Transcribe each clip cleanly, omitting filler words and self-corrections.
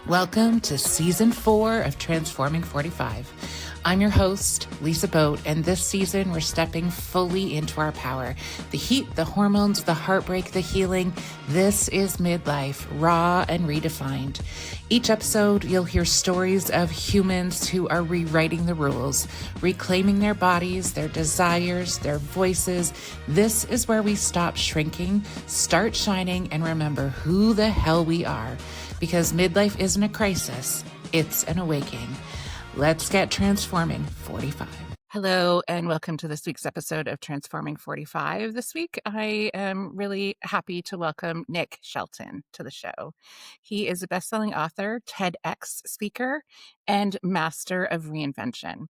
Welcome to Season 4 of Transforming 45. I'm your host, Lisa Boate, and this season we're stepping fully into our power. The heat, the hormones, the heartbreak, the healing. This is Midlife, raw and redefined. Each episode, you'll hear stories of humans who are rewriting the rules, reclaiming their bodies, their desires, their voices. This is where we stop shrinking, start shining, and remember who the hell we are. Because midlife isn't a crisis, it's an awakening. Let's get transforming 45. Hello, and welcome to this week's episode of Transforming 45. This week, I am really happy to welcome Nick Shelton to the show. He is a bestselling author, TEDx speaker, and master of reinvention.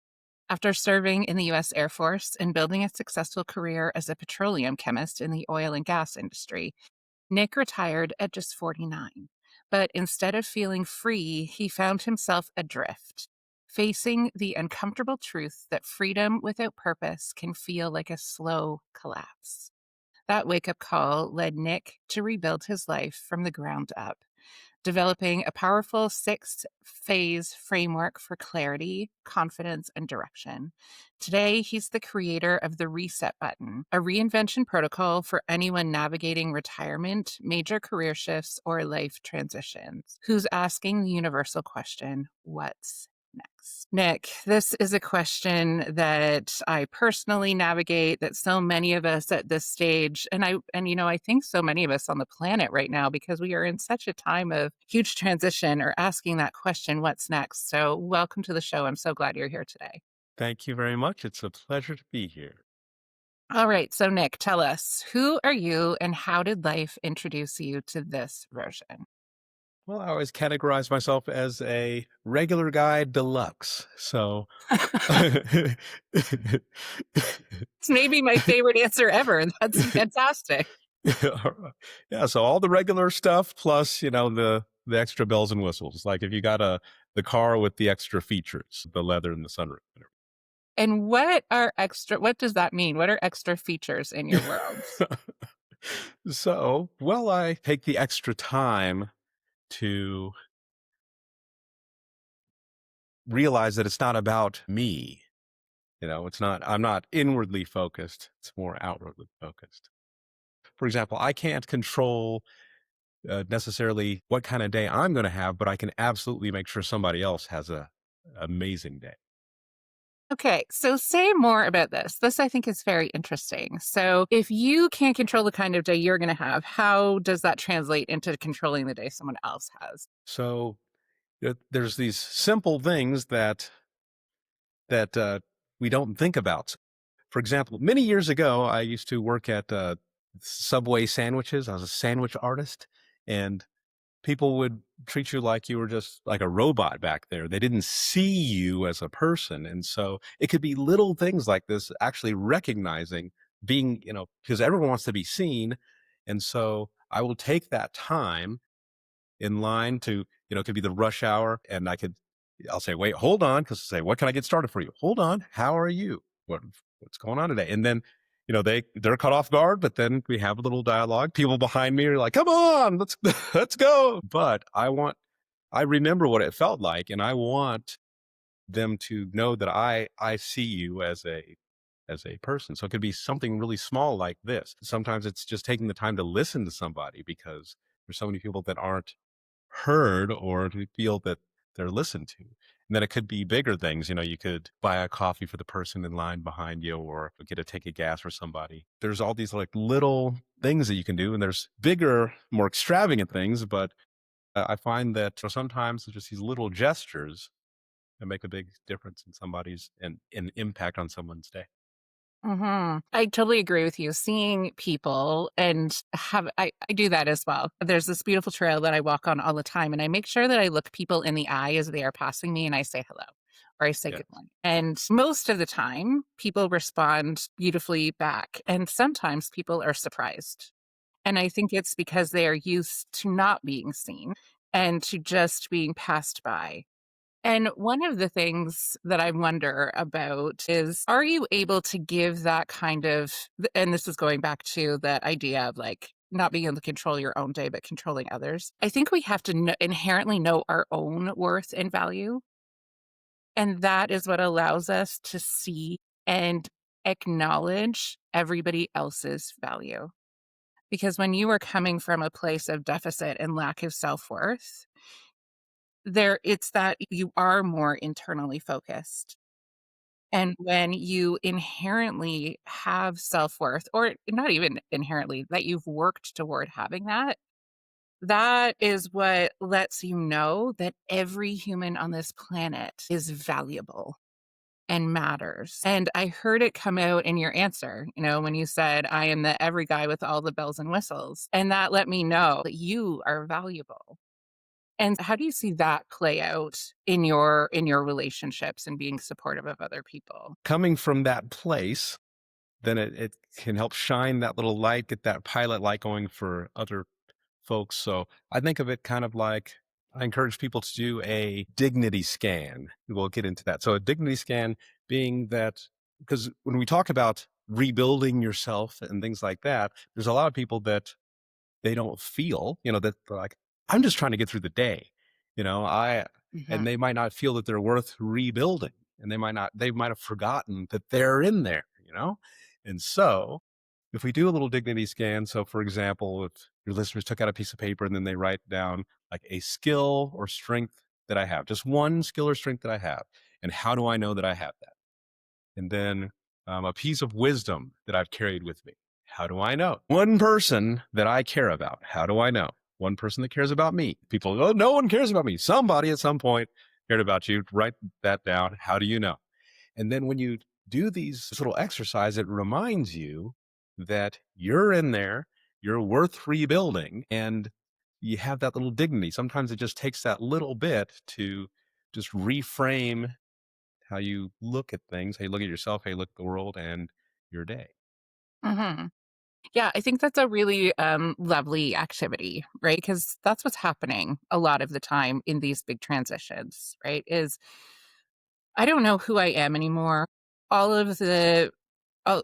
After serving in the U.S. Air Force and building a successful career as a petroleum chemist in the oil and gas industry, Nick retired at just 49. But instead of feeling free, he found himself adrift, facing the uncomfortable truth that freedom without purpose can feel like a slow collapse. That wake-up call led Nick to rebuild his life from the ground up, developing a powerful 6-phase framework for clarity, confidence, and direction. Today, he's the creator of the Reset Button, a reinvention protocol for anyone navigating retirement, major career shifts, or life transitions, who's asking the universal question, what's next? Nick, this is a question that I personally navigate, that so many of us at this stage, and I think so many of us on the planet right now, because we are in such a time of huge transition, are asking that question, what's next? So welcome to the show. I'm so glad you're here today. Thank you very much. It's a pleasure to be here. All right. So Nick, tell us, who are you and how did life introduce you to this version? Well, I always categorize myself as a regular guy deluxe. So It's maybe my favorite answer ever. That's fantastic. yeah, so all the regular stuff plus, the extra bells and whistles. Like if you got the car with the extra features, the leather and the sunroof. And what does that mean? What are extra features in your world? So, well, I take the extra time to realize that it's not about me. I'm not inwardly focused. It's more outwardly focused. For example, I can't control necessarily what kind of day I'm going to have, but I can absolutely make sure somebody else has an amazing day. Okay, so say more about this. This, I think, is very interesting. So if you can't control the kind of day you're going to have, how does that translate into controlling the day someone else has? So there's these simple things that we don't think about. For example, many years ago, I used to work at Subway sandwiches. I was a sandwich artist, and people would treat you like you were just like a robot back there. They didn't see you as a person. And so it could be little things like this, actually recognizing being, because everyone wants to be seen. And so I will take that time in line to, it could be the rush hour, and I'll say, wait, hold on. Cause I say, what can I get started for you? Hold on. How are you? What's going on today? And then, they're caught off guard, but then we have a little dialogue. People behind me are like, come on, let's go. But I remember what it felt like, and I want them to know that I see you as a person. So it could be something really small like this. Sometimes it's just taking the time to listen to somebody, because there's so many people that aren't heard or to feel that they're listened to. And then it could be bigger things. You could buy a coffee for the person in line behind you, or get a tank of gas for somebody. There's all these like little things that you can do, and there's bigger, more extravagant things. But I find that sometimes it's just these little gestures that make a big difference in somebody's and impact on someone's day. I totally agree with you. Seeing people and I do that as well. There's this beautiful trail that I walk on all the time, and I make sure that I look people in the eye as they are passing me and I say hello or I say Yeah. good morning. And most of the time, people respond beautifully back. And sometimes people are surprised. And I think it's because they are used to not being seen and to just being passed by. And one of the things that I wonder about is, are you able to give that kind of, and this is going back to the idea of like not being able to control your own day, but controlling others. I think we have to inherently know our own worth and value. And that is what allows us to see and acknowledge everybody else's value. Because when you are coming from a place of deficit and lack of self worth, it's that you are more internally focused. And when you inherently have self worth, or not even inherently, that you've worked toward having that, that is what lets you know that every human on this planet is valuable and matters. And I heard it come out in your answer, when you said, I am the every guy with all the bells and whistles. And that let me know that you are valuable. And how do you see that play out in your relationships and being supportive of other people? Coming from that place, then it can help shine that little light, get that pilot light going for other folks. So I think of it kind of like I encourage people to do a dignity scan. We'll get into that. So a dignity scan being that, because when we talk about rebuilding yourself and things like that, there's a lot of people that they don't feel, that they're like, I'm just trying to get through the day, and Mhm. they might not feel that they're worth rebuilding, and they might have forgotten that they're in there. And so if we do a little dignity scan, so for example, if your listeners took out a piece of paper and then they write down like a skill or strength that I have, just one skill or strength that I have, and how do I know that I have that? And then a piece of wisdom that I've carried with me. How do I know? One person that I care about. How do I know? One person that cares about me. People go, oh, no one cares about me. Somebody at some point cared about you. Write that down. How do you know? And then when you do this little exercise, it reminds you that you're in there, you're worth rebuilding, and you have that little dignity. Sometimes it just takes that little bit to just reframe how you look at things, how you look at yourself, how you look at the world and your day. Mhm. Yeah, I think that's a really lovely activity, right? Because that's what's happening a lot of the time in these big transitions, right? Is I don't know who I am anymore. All of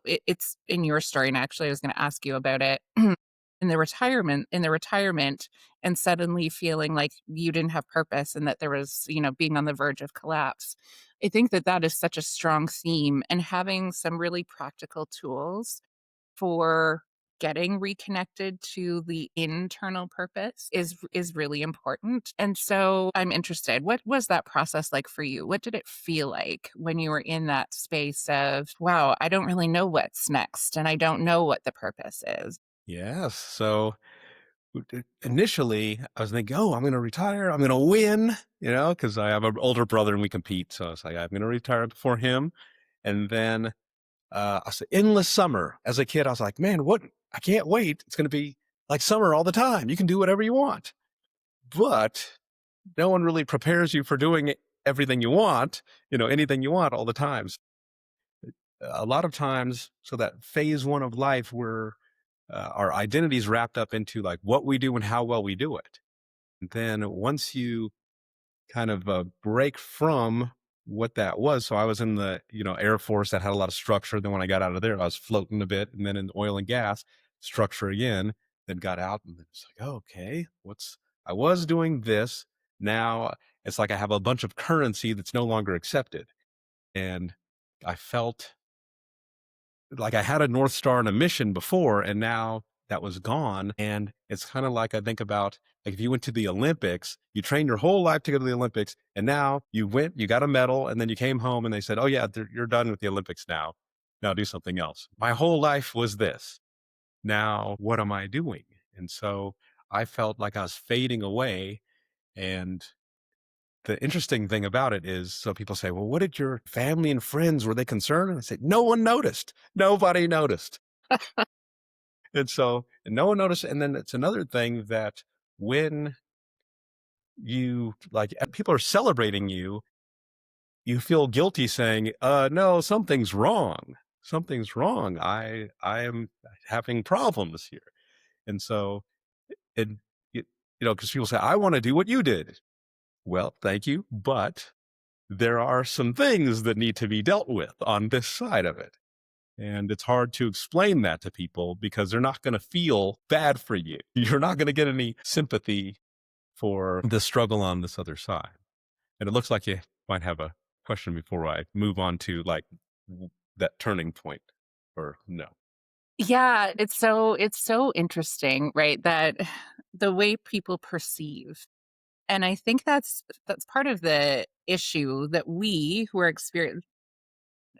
it's in your story, and actually, I was going to ask you about it in the retirement, and suddenly feeling like you didn't have purpose, and that there was, being on the verge of collapse. I think that that is such a strong theme, and having some really practical tools for getting reconnected to the internal purpose is really important. And so I'm interested, what was that process like for you? What did it feel like when you were in that space of, wow, I don't really know what's next and I don't know what the purpose is? Yes. So initially I was thinking, oh, I'm going to retire. I'm going to win, because I have an older brother and we compete. So it's like, I'm going to retire before him. And then I said, endless summer. As a kid, I was like, man, what? I can't wait. It's going to be like summer all the time. You can do whatever you want. But no one really prepares you for doing everything you want, anything you want all the time. A lot of times, so that phase one of life where our identity is wrapped up into like what we do and how well we do it. And then once you kind of break from what that was. So I was in the, Air Force that had a lot of structure. Then when I got out of there, I was floating a bit, and then in oil and gas, structure again, then got out and it's like, oh, okay, I was doing this. Now it's like I have a bunch of currency that's no longer accepted. And I felt like I had a North Star and a mission before, and now that was gone. And it's kind of like I think about like if you went to the Olympics, you trained your whole life to go to the Olympics, and now you went, you got a medal, and then you came home and they said, oh, yeah, you're done with the Olympics now. Now do something else. My whole life was this. Now, what am I doing? And so I felt like I was fading away. And the interesting thing about it is, so people say, well, what did your family and friends, were they concerned? And I said, no one noticed. Nobody noticed. And no one noticed. And then it's another thing that when you like people are celebrating you, you feel guilty saying, no, something's wrong. Something's wrong. I am having problems here. And so it, it because people say, I want to do what you did. Well, thank you. But there are some things that need to be dealt with on this side of it. And it's hard to explain that to people because they're not going to feel bad for you. You're not going to get any sympathy for the struggle on this other side. And it looks like you might have a question before I move on to like that turning point, or no? Yeah, it's so interesting, right? That the way people perceive. And I think that's part of the issue that we who are experienced.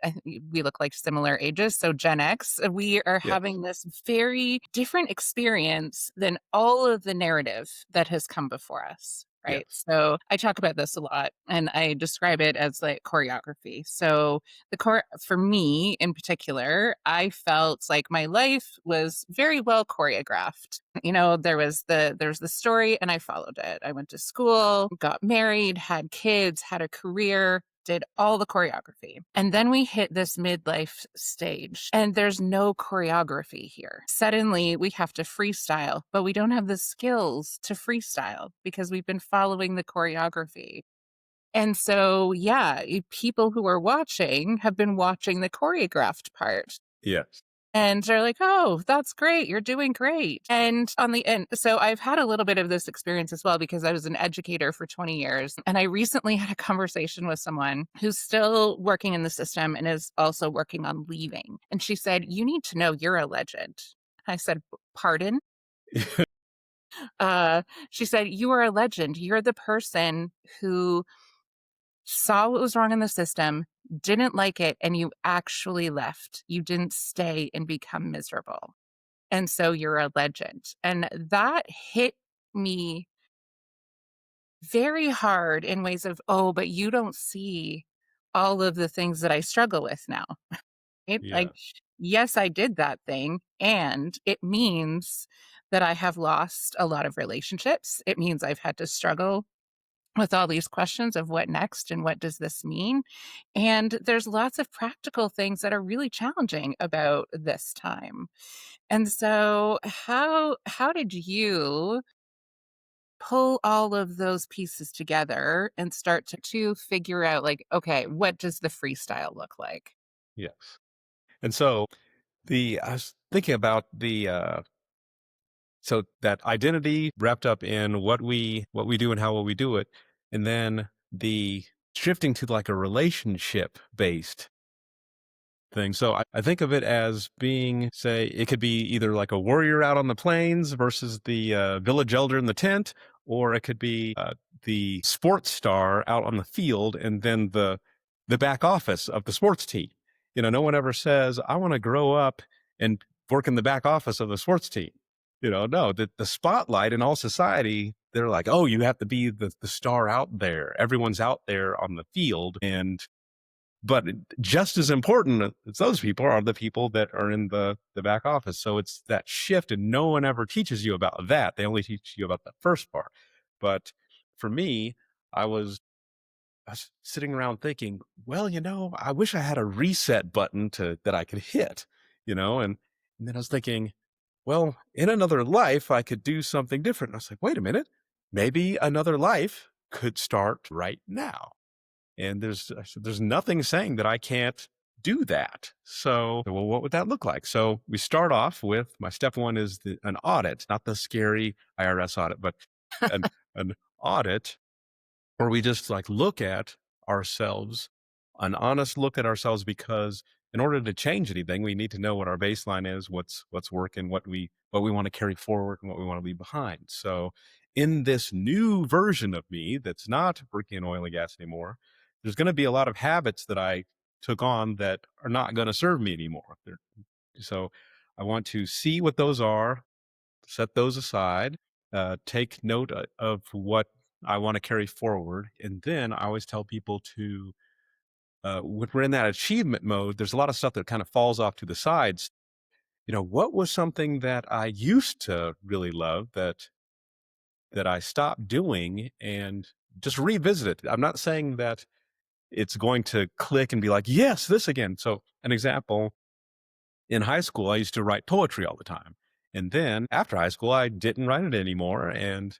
I think we look like similar ages. So Gen X, we are Yes. having this very different experience than all of the narrative that has come before us. Right. Yes. So I talk about this a lot and I describe it as like choreography. So for me in particular, I felt like my life was very well choreographed. There's the story and I followed it. I went to school, got married, had kids, had a career, did all the choreography. And then we hit this midlife stage and there's no choreography here. Suddenly we have to freestyle, but we don't have the skills to freestyle because we've been following the choreography. And so, yeah, people who are watching have been watching the choreographed part. Yes. And they're like, "Oh, that's great. You're doing great." And on the end, so I've had a little bit of this experience as well because I was an educator for 20 years. And I recently had a conversation with someone who's still working in the system and is also working on leaving. And she said, "You need to know you're a legend." I said, "Pardon?" She said, "You are a legend. You're the person who saw what was wrong in the system, didn't like it, and you actually left. You didn't stay and become miserable. And so you're a legend." And that hit me very hard in ways of, oh, but you don't see all of the things that I struggle with now. Right? Like, Yeah. yes, I did that thing. And it means that I have lost a lot of relationships. It means I've had to struggle with all these questions of what next and what does this mean. And there's lots of practical things that are really challenging about this time. And so how did you pull all of those pieces together and start to figure out like, okay, what does the freestyle look like? Yes. And so I was thinking about so that identity wrapped up in what we do and how we do it, and then the shifting to like a relationship based thing. So I think of it as being, say, it could be either like a warrior out on the plains versus the village elder in the tent, or it could be the sports star out on the field, and then the back office of the sports team. No one ever says, "I want to grow up and work in the back office of the sports team." No, the spotlight in all society, they're like, "Oh, you have to be the star out there. Everyone's out there on the field." But just as important as those people are the people that are in the back office. So it's that shift, and no one ever teaches you about that. They only teach you about the first part. But for me, I was, I was sitting around thinking, well, I wish I had a reset button that I could hit, and then I was thinking, well, in another life, I could do something different. And I was like, wait a minute, maybe another life could start right now. And there's nothing saying that I can't do that. So, well, what would that look like? So we start off with my step one is an audit, not the scary IRS audit, but an, an audit where we just like look at ourselves, an honest look at ourselves, because in order to change anything, we need to know what our baseline is, what's working, what we want to carry forward, and what we want to leave behind. So in this new version of me that's not working in oil and gas anymore, there's going to be a lot of habits that I took on that are not going to serve me anymore. So I want to see what those are, set those aside, take note of what I want to carry forward. And then I always tell people when we're in that achievement mode, there's a lot of stuff that kind of falls off to the sides. What was something that I used to really love that I stopped doing, and just revisit it. I'm not saying that it's going to click and be like, yes, this again. So an example, in high school, I used to write poetry all the time. And then after high school, I didn't write it anymore. And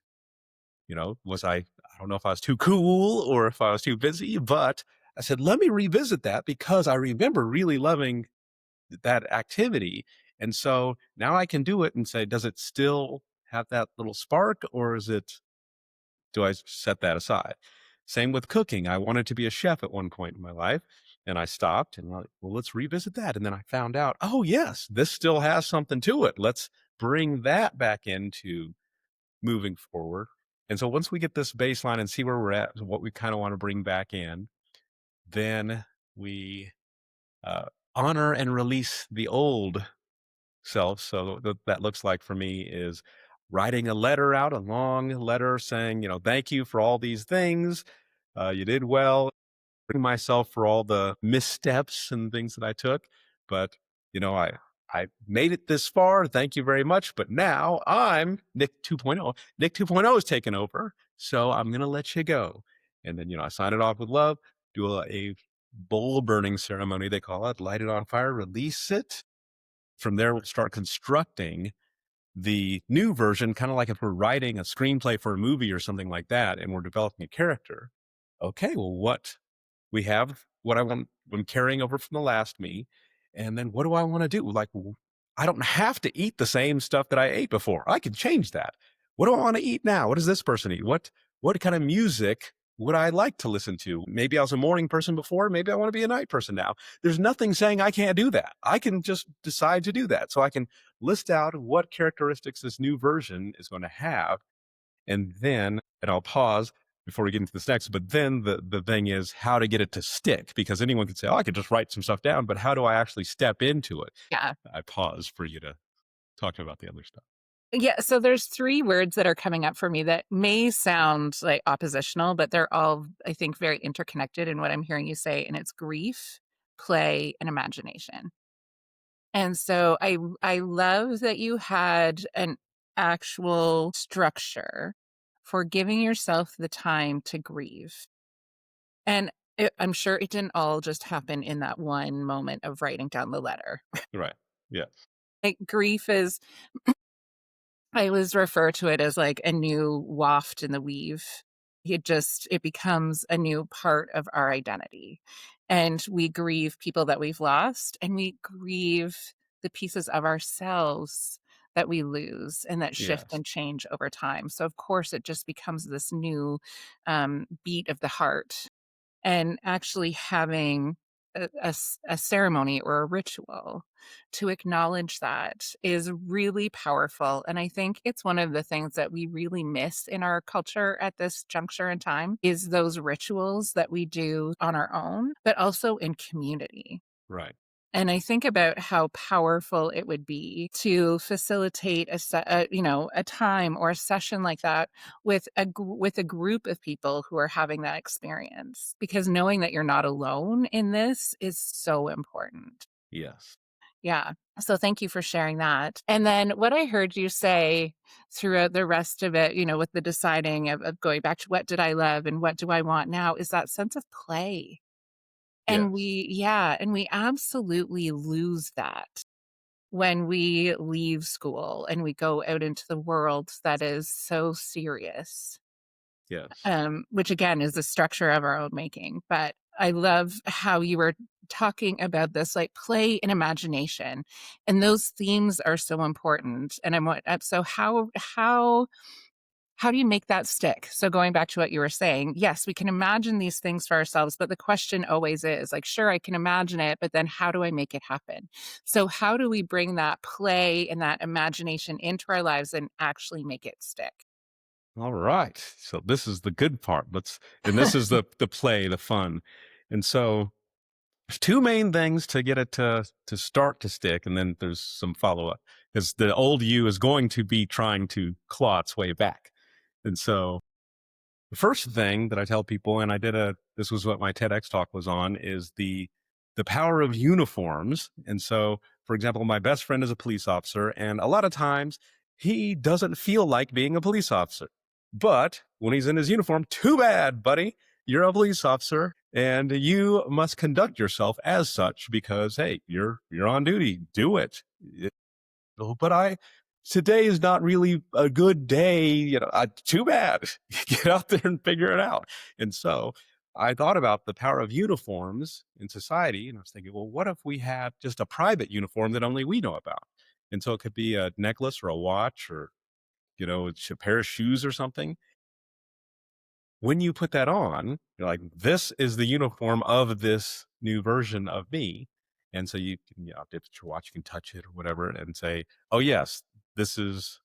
I don't know if I was too cool or if I was too busy, but I said, let me revisit that because I remember really loving that activity. And so now I can do it and say, does it still have that little spark, or do I set that aside? Same with cooking. I wanted to be a chef at one point in my life, and I stopped and like, well, let's revisit that. And then I found out, oh yes, this still has something to it. Let's bring that back into moving forward. And so once we get this baseline and see where we're at, what we kind of want to bring back in, then we uh, honor and release the old self. So that looks like for me is writing a letter out, a long letter saying, thank you for all these things. You did well. Myself for all the missteps and things that I took, but I made it this far. Thank you very much. But now I'm Nick 2.0. Nick 2.0 is taken over, so I'm gonna let you go. And then I sign it off with love. Do a bowl burning ceremony, they call it. Light it on fire, release it. From there, we'll start constructing the new version, kind of like if we're writing a screenplay for a movie or something like that, and we're developing a character. Okay, well, we have what I want, I'm carrying over from the last me. And then what do I want to do? Like, I don't have to eat the same stuff that I ate before. I can change that. What do I want to eat now? What does this person eat? What kind of music would I like to listen to? Maybe I was a morning person before. Maybe I want to be a night person now. There's nothing saying I can't do that. I can just decide to do that. So I can list out what characteristics this new version is going to have. And I'll pause before we get into this next, but then the thing is how to get it to stick, because anyone can say, oh, I could just write some stuff down, but how do I actually step into it? Yeah. I pause for you to talk about the other stuff. Yeah, so there's 3 words that are coming up for me that may sound like oppositional, but they're all, I think, very interconnected in what I'm hearing you say, and it's grief, play, and imagination. And so I love that you had an actual structure for giving yourself the time to grieve. And I'm sure it didn't all just happen in that one moment of writing down the letter. Right. Yeah. Like grief is, I always refer to it as like a new waft in the weave. It becomes a new part of our identity. And we grieve people that we've lost, and we grieve the pieces of ourselves that we lose and that shift Yes. and change over time. So of course it just becomes this new beat of the heart, and actually having a ceremony or a ritual to acknowledge that is really powerful. And I think it's one of the things that we really miss in our culture at this juncture in time is those rituals that we do on our own, but also in community. Right. And I think about how powerful it would be to facilitate a time or a session like that with a group of people who are having that experience, because knowing that you're not alone in this is so important. Yes. Yeah. So thank you for sharing that. And then what I heard you say throughout the rest of it, with the deciding of going back to what did I love and what do I want now, is that sense of play. And Yes. we absolutely lose that when we leave school and we go out into the world that is so serious, Yes. which again is the structure of our own making. But I love how you were talking about this, like play and imagination, and those themes are so important. And so how do you make that stick? So going back to what you were saying, yes, we can imagine these things for ourselves, but the question always is like, sure, I can imagine it, but then how do I make it happen? So how do we bring that play and that imagination into our lives and actually make it stick? All right. So this is the good part. And this is the play, the fun. And so there's 2 main things to get it to start to stick, and then there's some follow-up, because the old you is going to be trying to claw its way back. And so the first thing that I tell people, and this was what my TEDx talk was on, is the power of uniforms. And so, for example, my best friend is a police officer, and a lot of times he doesn't feel like being a police officer. But when he's in his uniform, too bad, buddy. You're a police officer and you must conduct yourself as such because, hey, you're on duty. Do it. Oh, but today is not really a good day. Too bad. Get out there and figure it out. And so I thought about the power of uniforms in society, and I was thinking, well, what if we had just a private uniform that only we know about? And so it could be a necklace or a watch or, a pair of shoes or something. When you put that on, you're like, this is the uniform of this new version of me. And so you can, if it's your watch, you can touch it or whatever and say, oh yes, this is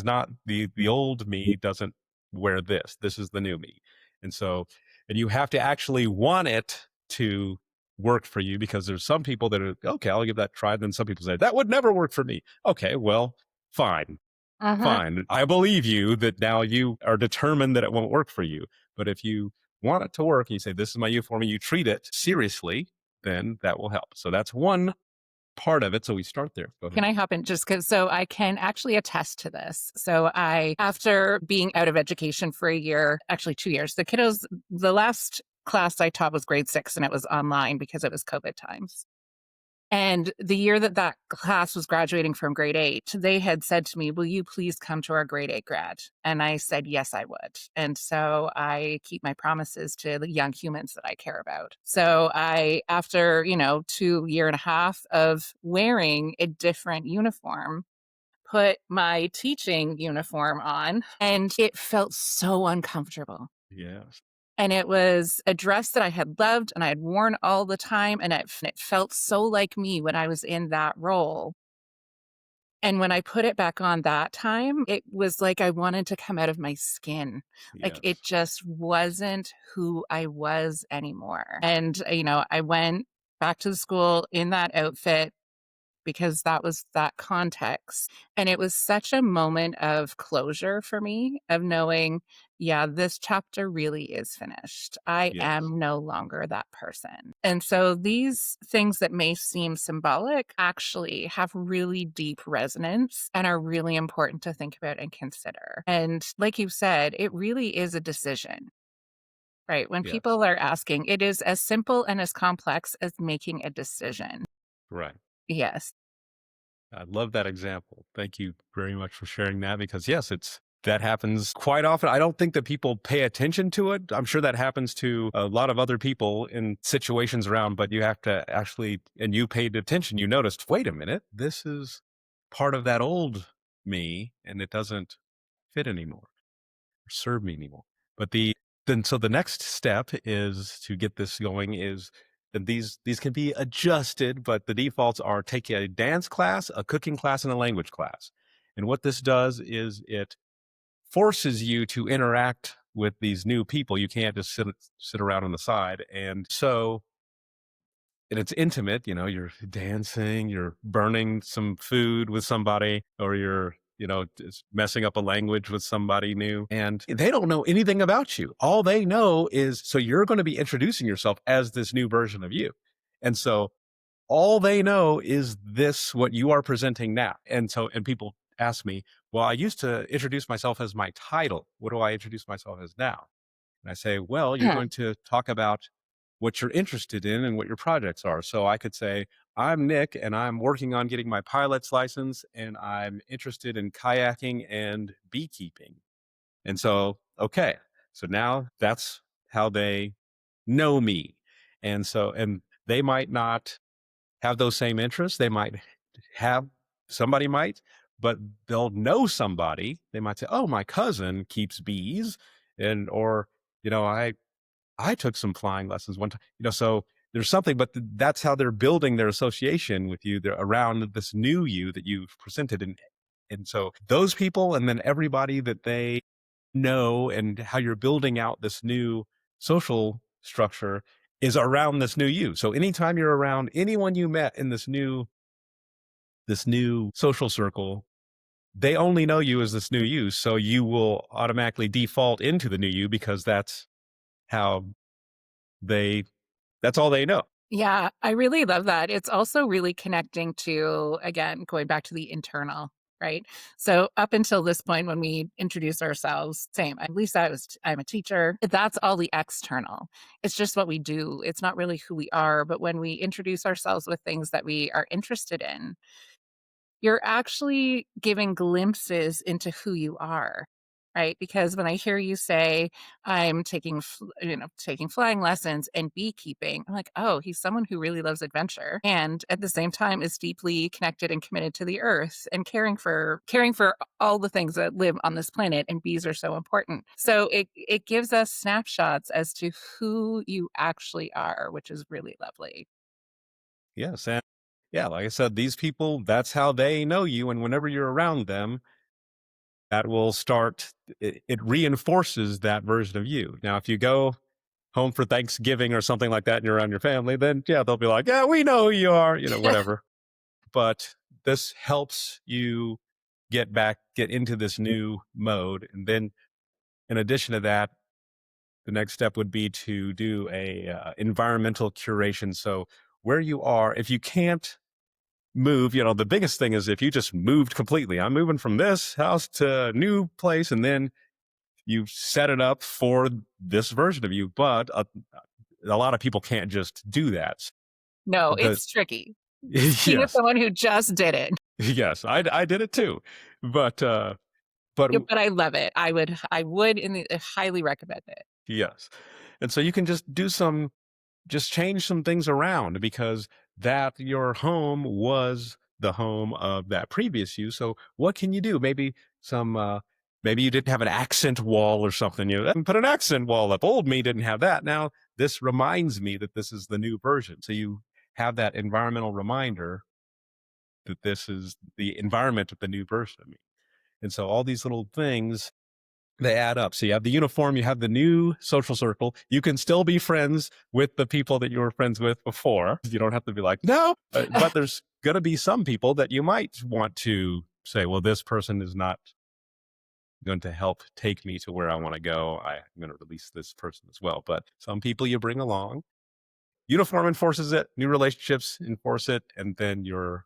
not the old me doesn't wear this. This is the new me. And so, and you have to actually want it to work for you, because there's some people that are, okay, I'll give that a try. Then some people say, that would never work for me. Okay, well, fine. Uh-huh. Fine. I believe you that now you are determined that it won't work for you. But if you want it to work and you say, this is my uniform, and you treat it seriously, then that will help. So that's one part of it. So we start there. Go Can ahead. I hop in just because? So I can actually attest to this. So after being out of education for a year, actually 2 years, the last class I taught was grade 6 and it was online because it was COVID times. And the year that class was graduating from grade 8, they had said to me, will you please come to our grade 8 grad? And I said, yes, I would. And so I keep my promises to the young humans that I care about. So after, 2 year and a half of wearing a different uniform, put my teaching uniform on, and it felt so uncomfortable. Yes. And it was a dress that I had loved and I had worn all the time. And it felt so like me when I was in that role. And when I put it back on that time, it was like I wanted to come out of my skin. Like it Yes. just wasn't who I was anymore. And, I went back to the school in that outfit because that was that context. And it was such a moment of closure for me of knowing, yeah, this chapter really is finished. I Yes. am no longer that person. And so these things that may seem symbolic actually have really deep resonance and are really important to think about and consider. And like you said, it really is a decision. Right. When Yes. people are asking, it is as simple and as complex as making a decision. Right. Yes. I love that example. Thank you very much for sharing that, because yes, that happens quite often. I don't think that people pay attention to it. I'm sure that happens to a lot of other people in situations around, but you have to actually, and you paid attention, you noticed, wait a minute, this is part of that old me and it doesn't fit anymore or serve me anymore. But so the next step is to get this going is that these can be adjusted, but the defaults are take a dance class, a cooking class, and a language class. And what this does is it forces you to interact with these new people. You can't just sit around on the side. And it's intimate, you're dancing, you're burning some food with somebody, or you're, just messing up a language with somebody new, and they don't know anything about you. All they know is, so you're going to be introducing yourself as this new version of you. And so all they know is what you are presenting now. And people ask me, well, I used to introduce myself as my title. What do I introduce myself as now? And I say, well, you're going to talk about what you're interested in and what your projects are. So I could say, I'm Nick and I'm working on getting my pilot's license and I'm interested in kayaking and beekeeping. And so, okay. So now that's how they know me. And they might not have those same interests. They might have, somebody might, but they'll know somebody. They might say, oh, my cousin keeps bees. Or, I took some flying lessons one time, so there's something, but that's how they're building their association with you. They're around this new you that you've presented. And so those people, and then everybody that they know, and how you're building out this new social structure is around this new you. So anytime you're around anyone you met in this new social circle, they only know you as this new you. So you will automatically default into the new you, because how they that's all they know. Yeah, I really love that. It's also really connecting to, again, going back to the internal, right? So up until this point, when we introduce ourselves, same. At least I'm a teacher. That's all the external. It's just what we do. It's not really who we are. But when we introduce ourselves with things that we are interested in, you're actually giving glimpses into who you are. right? Because when I hear you say, I'm taking flying lessons and beekeeping, I'm like, oh, he's someone who really loves adventure and at the same time is deeply connected and committed to the earth and caring for all the things that live on this planet, and bees are so important. So it gives us snapshots as to who you actually are, which is really lovely. Yes. And yeah, like I said, these people, that's how they know you. And whenever you're around them, that will start, it reinforces that version of you. Now, if you go home for Thanksgiving or something like that and you're around your family, then yeah, they'll be like, yeah, we know who you are, whatever. But this helps you get into this new mode. And then in addition to that, the next step would be to do a environmental curation. So where you are, if you can't move, the biggest thing is if you just moved completely, I'm moving from this house to a new place, and then you set it up for this version of you. But a lot of people can't just do that. No, The it's tricky. Speaking as yes, someone who just did it. yes, I did it too, but but Yeah, but I love it. I would highly recommend it. yes, and so you can just change some things around because that your home was the home of that previous you. So what can you do? Some, maybe you didn't have an accent wall or something. Put an accent wall up. Old me didn't have that. Now this reminds me that this is the new version. So you have that environmental reminder that this is the environment of the new version of me. And so all these little things, they add up. So you have the uniform, you have the new social circle. You can still be friends with the people that you were friends with before. You don't have to be like, no, but there's going to be some people that you might want to say, well, this person is not going to help take me to where I want to go. I'm going to release this person as well. But some people you bring along, uniform enforces it, new relationships enforce it. And then your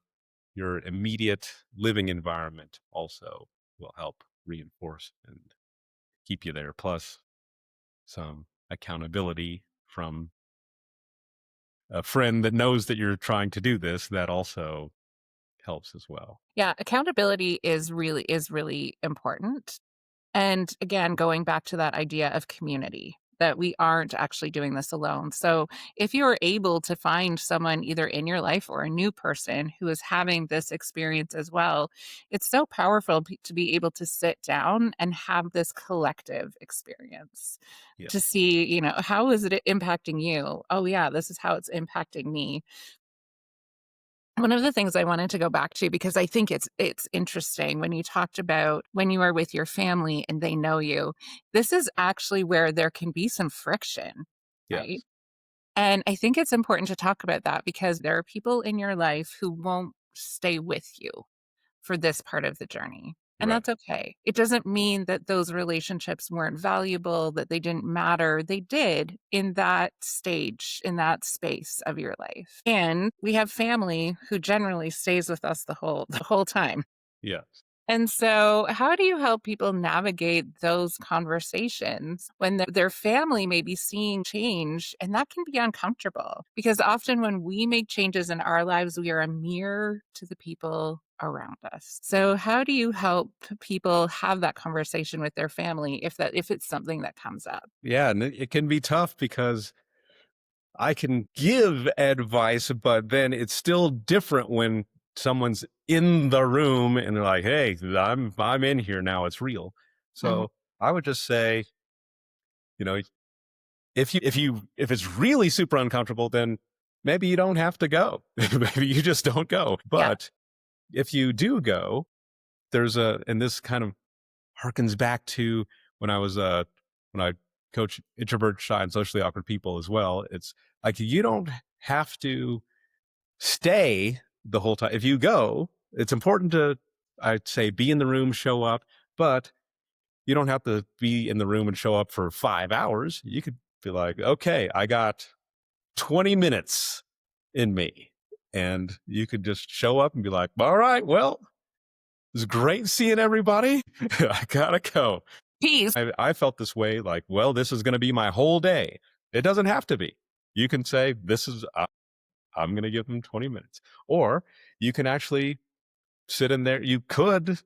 immediate living environment also will help reinforce and keep you there. Plus some accountability from a friend that knows that you're trying to do this, that also helps as well. Yeah, accountability is really important. And again, going back to that idea of community, that we aren't actually doing this alone. So if you're able to find someone either in your life or a new person who is having this experience as well, it's so powerful to be able to sit down and have this collective experience Yeah. to see, how is it impacting you? Oh, yeah, this is how it's impacting me. One of the things I wanted to go back to, because I think it's interesting when you talked about when you are with your family and they know you, this is actually where there can be some friction, right? Yes. And I think it's important to talk about that because there are people in your life who won't stay with you for this part of the journey. And Right. that's okay. It doesn't mean that those relationships weren't valuable, that they didn't matter. They did in that stage, in that space of your life. And we have family who generally stays with us the whole time. Yes. And so, how do you help people navigate those conversations when their family may be seeing change? And that can be uncomfortable because often when we make changes in our lives, we are a mirror to the people around us. So, how do you help people have that conversation with their family if it's something that comes up? Yeah. And it can be tough because I can give advice, but then it's still different when someone's in the room and they're like, hey, I'm in here now. It's real. Mhm. So I would just say, you know, if it's really super uncomfortable, then maybe you don't have to go. Maybe you just don't go. Yeah. But if you do go, and this kind of harkens back to when when I coach introvert, shy, and socially awkward people as well. It's like you don't have to stay the whole time. If you go, it's important to, I'd say, be in the room, show up, but you don't have to be in the room and show up for 5 hours. You could be like, okay, I got 20 minutes in me. And you could just show up and be like, all right, well, it's great seeing everybody. I gotta go. Peace. I felt this way like, well, this is going to be my whole day. It doesn't have to be. You can say, I'm going to give them 20 minutes. Or you can actually sit in there. You could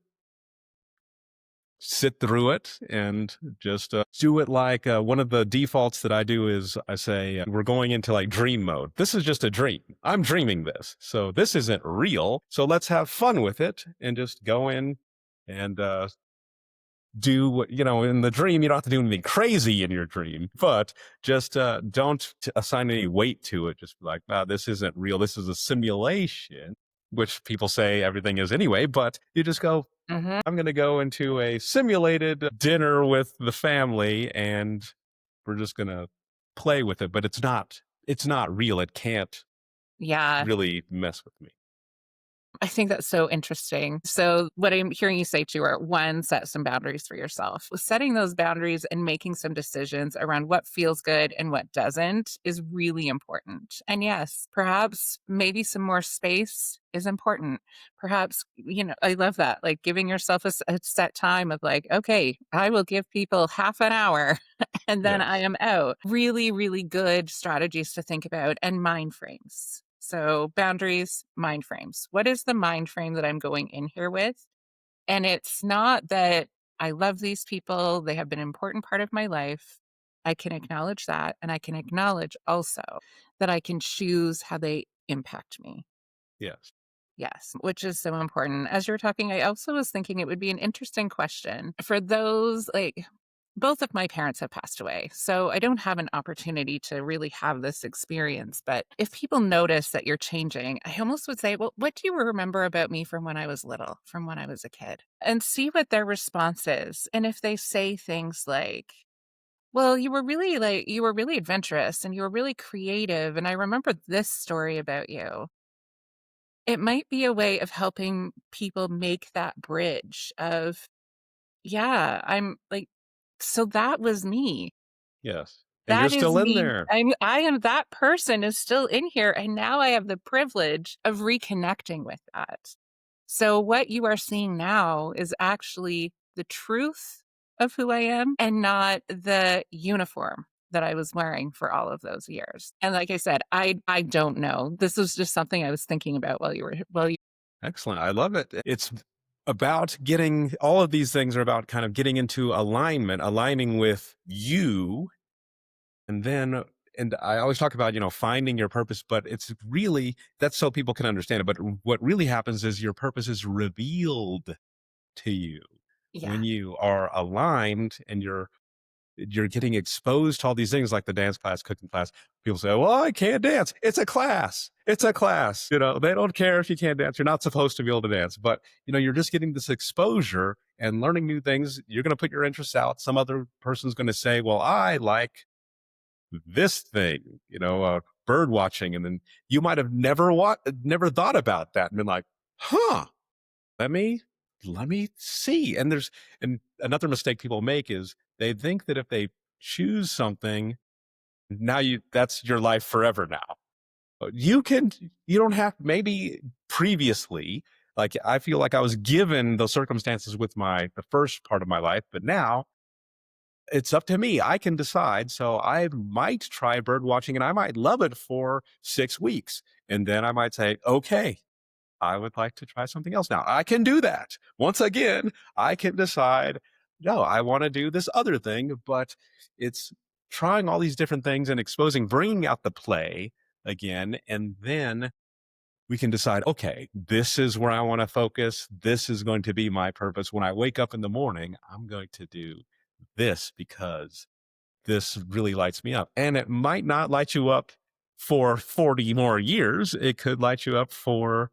sit through it and just do it. Like one of the defaults that I do is I say, we're going into like dream mode. This is just a dream. I'm dreaming this. So this isn't real. So let's have fun with it and just go in and do what, in the dream. You don't have to do anything crazy in your dream, but just don't assign any weight to it. Just be like, this isn't real. This is a simulation, which people say everything is anyway, but you just go, I'm going to go into a simulated dinner with the family and we're just going to play with it, but it's not real. It can't Yeah. really mess with me. I think that's so interesting. So what I'm hearing you say too are, one, set some boundaries for yourself. Setting those boundaries and making some decisions around what feels good and what doesn't is really important. And yes, perhaps maybe some more space is important. Perhaps, I love that. Like giving yourself a set time of like, okay, I will give people half an hour and then I Yes. am out. Really, really good strategies to think about, and mind frames. So boundaries, mind frames. What is the mind frame that I'm going in here with? And it's not that I love these people, they have been an important part of my life. I can acknowledge that. And I can acknowledge also that I can choose how they impact me. Yes. Yes, which is so important. As you were talking, I also was thinking it would be an interesting question for those, like, both of my parents have passed away. So I don't have an opportunity to really have this experience. But if people notice that you're changing, I almost would say, well, what do you remember about me from when I was little, from when I was a kid? And see what their response is. And if they say things like, well, you were really adventurous and you were really creative. And I remember this story about you. It might be a way of helping people make that bridge of, yeah, I'm like, so that was me. Yes. And you're That is still in me. there. I am that person is still in here. And now I have the privilege of reconnecting with that. So what you are seeing now is actually the truth of who I am and not the uniform that I was wearing for all of those years. And like I said, I don't know. This was just something I was thinking about while you. Excellent. I love it. It's about getting, all of these things are about kind of getting into alignment, aligning with you. And then, and I always talk about, finding your purpose, but it's really, that's so people can understand it. But what really happens is your purpose is revealed to you Yeah. when you are aligned and you're getting exposed to all these things like the dance class, cooking class. People say, well, I can't dance. It's a class. It's a class. They don't care if you can't dance. You're not supposed to be able to dance, but you're just getting this exposure and learning new things. You're going to put your interests out. Some other person's going to say, well, I like this thing, bird watching. And then you might have never thought about that and been like, huh, let me see. And another mistake people make is they think that if they choose something, now that's your life forever now. You don't have, maybe previously, like I feel like I was given those circumstances with the first part of my life, but now it's up to me. I can decide. So I might try bird watching and I might love it for 6 weeks. And then I might say, okay, I would like to try something else now. I can do that. Once again, I can decide, no, I want to do this other thing, but it's trying all these different things and exposing, bringing out the play again. And then we can decide, okay, this is where I want to focus. This is going to be my purpose. When I wake up in the morning, I'm going to do this because this really lights me up. And it might not light you up for 40 more years. It could light you up for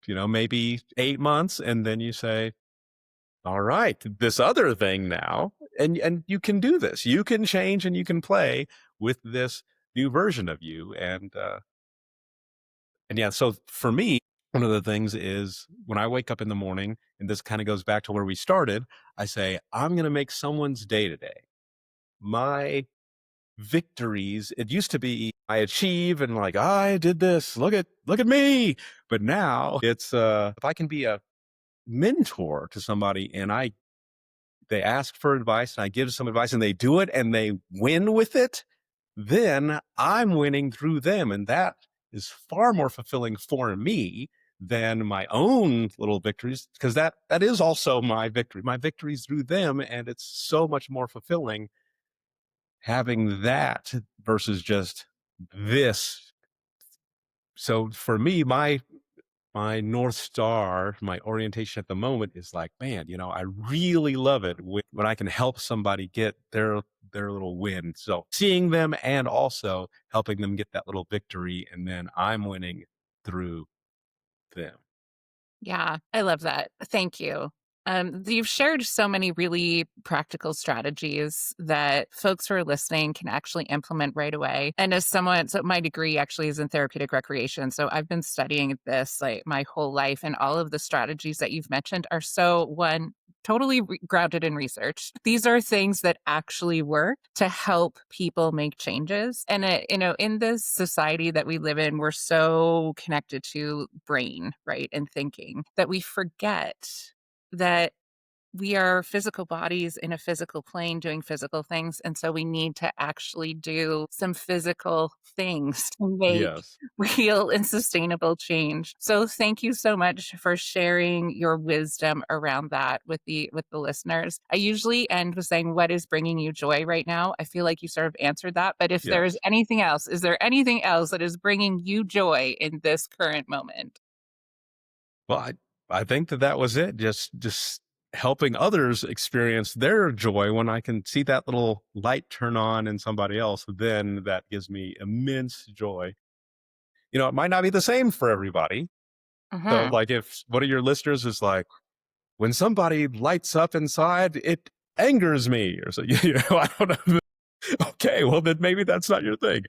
maybe 8 months. And then you say, all right, this other thing now, and you can do this, you can change and you can play with this new version of you. And yeah, so for me, one of the things is when I wake up in the morning, and this kind of goes back to where we started, I say, I'm going to make someone's day today. My victories, it used to be I achieve and like, I did this, look at me. But now it's, if I can be a mentor to somebody and they ask for advice and I give some advice and they do it and they win with it, then I'm winning through them. And that is far more fulfilling for me than my own little victories, because that is also my victory. My victories through them, and it's so much more fulfilling having that versus just this. So for me, my North Star, my orientation at the moment is like, man, I really love it when I can help somebody get their little win. So seeing them and also helping them get that little victory, and then I'm winning through them. Yeah, I love that. Thank you. You've shared so many really practical strategies that folks who are listening can actually implement right away. And as someone, so my degree actually is in therapeutic recreation. So I've been studying this like my whole life. And all of the strategies that you've mentioned are totally grounded in research. These are things that actually work to help people make changes. And, in this society that we live in, we're so connected to brain, right, and thinking that we forget that we are physical bodies in a physical plane doing physical things. And so we need to actually do some physical things to make Yes. real and sustainable change. So thank you so much for sharing your wisdom around that with the listeners. I usually end with saying, what is bringing you joy right now? I feel like you sort of answered that. But if there's Yes. anything else, is there anything else that is bringing you joy in this current moment? Well, I think that was it. Just helping others experience their joy. When I can see that little light turn on in somebody else, then that gives me immense joy. It might not be the same for everybody. So Mhm. like if one of your listeners is like, when somebody lights up inside, it angers me, or so, I don't know. Okay, well then maybe that's not your thing.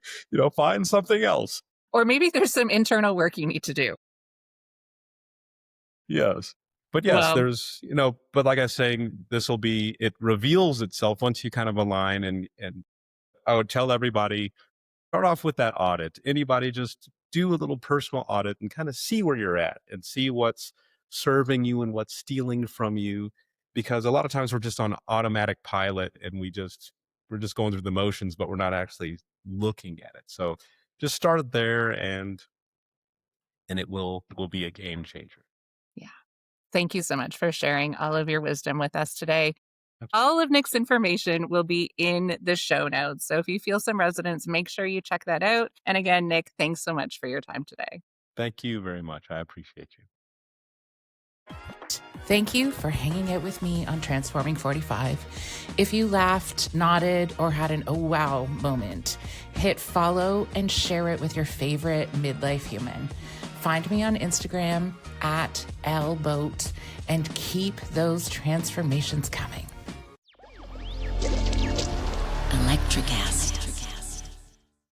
Find something else. Or maybe there's some internal work you need to do. Yes. But yes, Well, but like I was saying, it reveals itself once you kind of align, and I would tell everybody, start off with that audit. Anybody just do a little personal audit and kind of see where you're at and see what's serving you and what's stealing from you. Because a lot of times we're just on automatic pilot, and we're just going through the motions, but we're not actually looking at it. So just start there, and it will be a game changer. yeah. Thank you so much for sharing all of your wisdom with us today. All of Nick's information will be in the show notes. So if you feel some resonance, make sure you check that out. And again, Nick, thanks so much for your time today. Thank you very much. I appreciate you. Thank you for hanging out with me on Transforming 45. If you laughed, nodded, or had an oh wow moment, hit follow and share it with your favorite midlife human. Find me on Instagram at @lboat and keep those transformations coming. Electric acid.